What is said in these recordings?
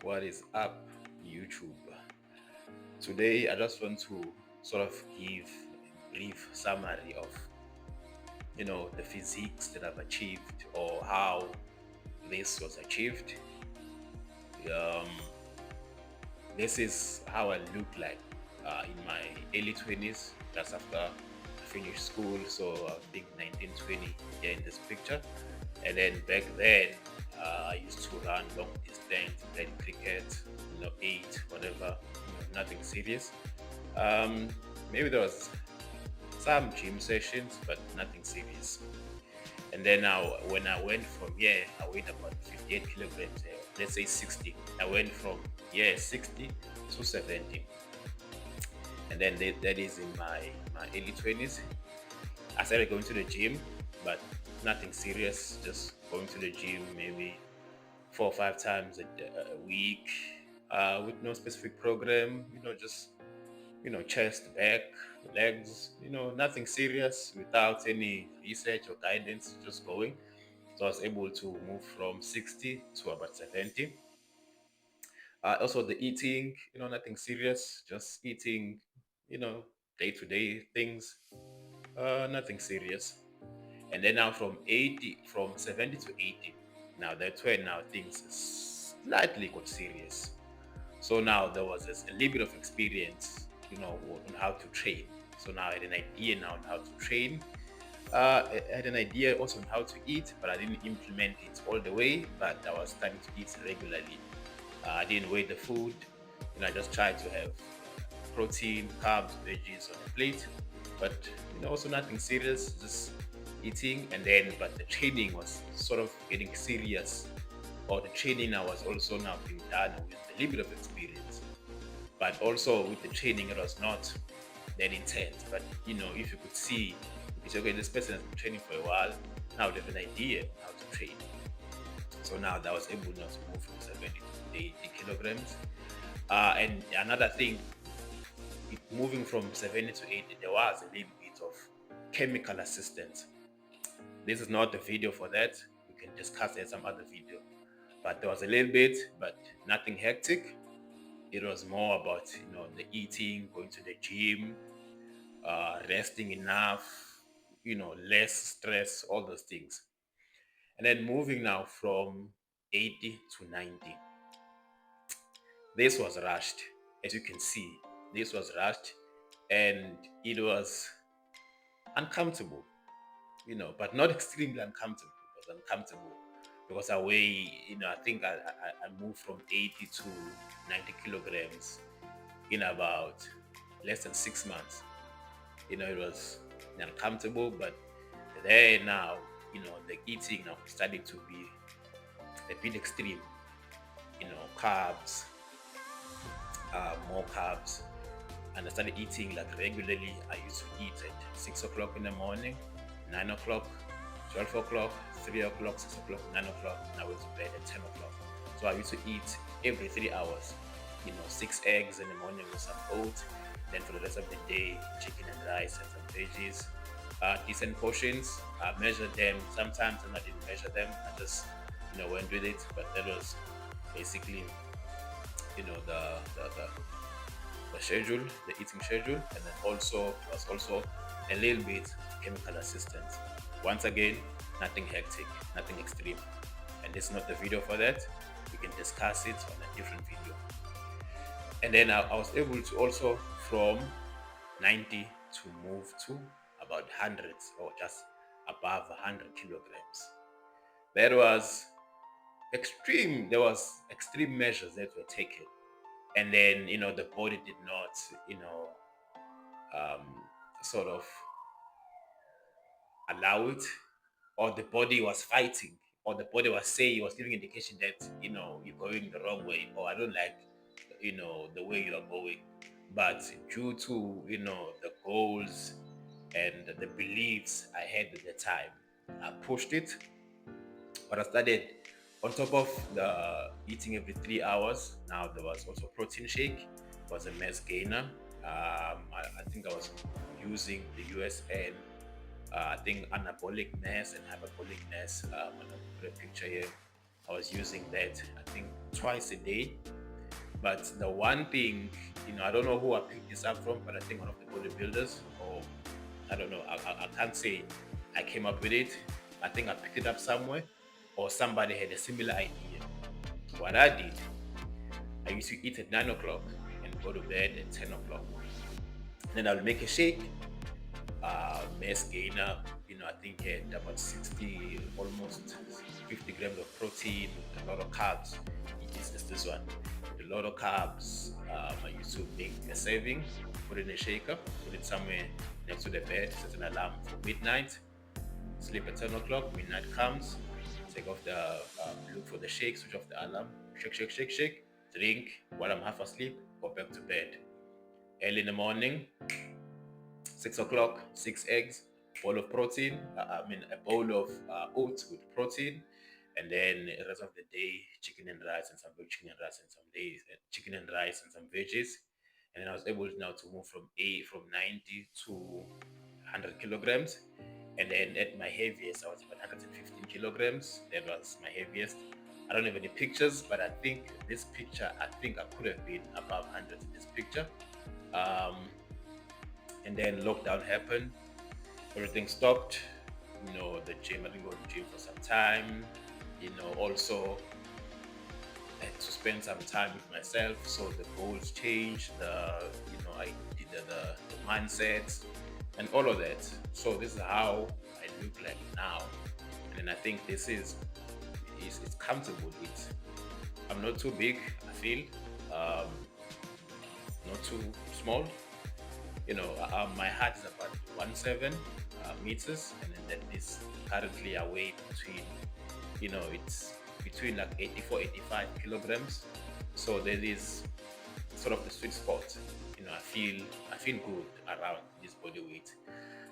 What is up, YouTube? Today, I just want to sort of give a brief summary of, the physiques that I've achieved or how this was achieved. Um, this is how I look like in my early 20s, just after I finished school. So I think 1920 here in this picture. And then back then, I used to run long distance, play cricket, eight, whatever, nothing serious. Um, Maybe there was some gym sessions, but nothing serious. And then now, when I went from here, I weighed about 58 kilograms. Let's say 60. I went from 60 to 70, and then that is in my early 20s. I started going to the gym, but nothing serious. Just going to the gym maybe 4 or 5 times a week, with no specific program. Just chest, back, legs. Nothing serious without any research or guidance. Just going. So I was able to move from 60 to about 70. Also the eating, nothing serious. Just eating, you know, day to day things. Nothing serious. And then now from 70 to 80, now that's where now things slightly got serious. So now there was a little bit of experience, on how to train. So now I had an idea now on how to train. I had an idea also on how to eat, but I didn't implement it all the way. But I was starting to eat regularly. I didn't weigh the food. I just tried to have protein, carbs, veggies on a plate, but also nothing serious, just eating. And then, but the training was sort of getting serious, or the training now was also now being done with a little bit of experience. But also with the training, it was not that intense. But if you could see, it's okay, this person has been training for a while, now they have an idea how to train. So now that I was able now to move from 70 to 80 kilograms. And another thing, moving from 70 to 80, there was a little bit of chemical assistance. This is not the video for that. We can discuss it in some other video. But there was a little bit, but nothing hectic. It was more about, the eating, going to the gym, resting enough, less stress, all those things. And then moving now from 80 to 90. This was rushed. As you can see, this was rushed, and it was uncomfortable, but not extremely uncomfortable. It was uncomfortable because I weigh, I think I moved from 80 to 90 kilograms in about less than 6 months. It was uncomfortable, but there now, the eating now started to be a bit extreme. Carbs, more carbs, and I started eating like regularly. I used to eat at 6 o'clock in the morning, 9 o'clock, 12 o'clock, 3 o'clock, 6 o'clock, 9 o'clock, and I went to bed at 10 o'clock. So I used to eat every 3 hours. 6 eggs in the morning with some oats. Then for the rest of the day, chicken and rice and some veggies. Decent portions. I measured them. Sometimes I didn't measure them. I just went with it. But that was basically the schedule, the eating schedule, and then also was also a little bit chemical assistance. Once again, nothing hectic, nothing extreme. And this is not the video for that. We can discuss it on a different video. And then I was able to also from 90 to move to about hundreds or just above 100 kilograms. That was extreme. There was extreme measures that were taken, and then the body did not um, sort of allow it, or the body was fighting, or the body was saying, it was giving indication that you're going the wrong way, or I don't like the way you are going. But due to the goals and the beliefs I had at the time, I pushed it. But I started, on top of the eating every 3 hours, now there was also protein shake. It was a mass gainer. I think I was using the USN. I think anabolic mass and hyperbolic mass. I'm gonna put a picture here. I was using that, I think, twice a day. But the one thing, I don't know who I picked this up from, but I think one of the bodybuilders, or I don't know, I can't say I came up with it. I think I picked it up somewhere, or somebody had a similar idea. What I did, I used to eat at 9 o'clock and go to bed at 10 o'clock. Then I'll make a shake, mass gainer, I think had about 60, almost 50 grams of protein, a lot of carbs. It's this one. A lot of carbs. I used to make a serving, put it in a shaker, put it somewhere next to the bed, set an alarm for midnight, sleep at 10 o'clock, midnight comes, take off the, look for the shake, switch off the alarm, shake, shake, shake, shake, drink while I'm half asleep, go back to bed. Early in the morning, 6 o'clock, 6 eggs, bowl of protein, a bowl of oats with protein, and then the rest of the day, chicken and rice and some chicken and rice and some days, chicken and rice and some veggies. And then I was able now to move from 90 to 100 kilograms. And then at my heaviest, I was about 115 kilograms. That was my heaviest. I don't have any pictures, but I think this picture, I could have been above 100 in this picture. And then lockdown happened, everything stopped. The gym, I didn't go to the gym for some time. Also had to spend some time with myself, so the goals changed. I did the mindsets and all of that. So this is how I look like now, and I think this is it's comfortable with. I'm not too big, I feel, not too small. My height is about 1.7 meters, and then that is currently a weight between, it's between like 84, 85 kilograms. So there is sort of the sweet spot. I feel good around this body weight.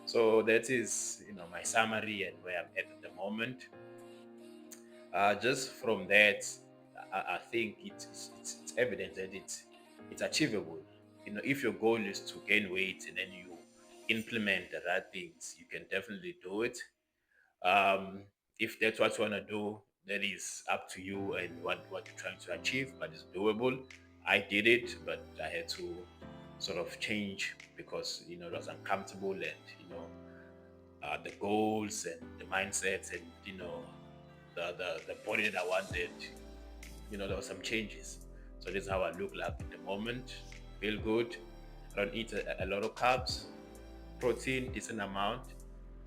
So that is, my summary and where I'm at the moment. Just from that, I think it's evident that it's achievable. If your goal is to gain weight and then you implement the right things, you can definitely do it. Um, if that's what you want to do, that is up to you and what you're trying to achieve, but it's doable. I did it, but I had to sort of change because it was uncomfortable, and the goals and the mindsets, and the body that I wanted. There were some changes. So this is how I look like at the moment. Feel good. I don't eat a lot of carbs, protein, decent amount,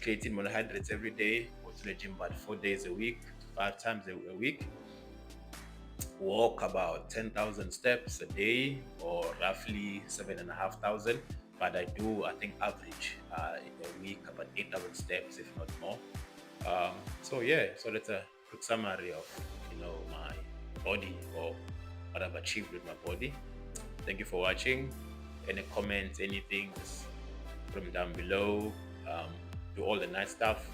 creatine monohydrates every day. Go to the gym about 4 days a week, 5 times a week. Walk about 10,000 steps a day, or roughly 7,500. But I think, average in a week about 8,000 steps, if not more. So yeah, so that's a quick summary of my body, or what I've achieved with my body. Thank you for watching. Any comments, anything, just put them down below. Do all the nice stuff.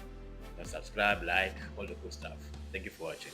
Subscribe, like, all the good stuff. Thank you for watching.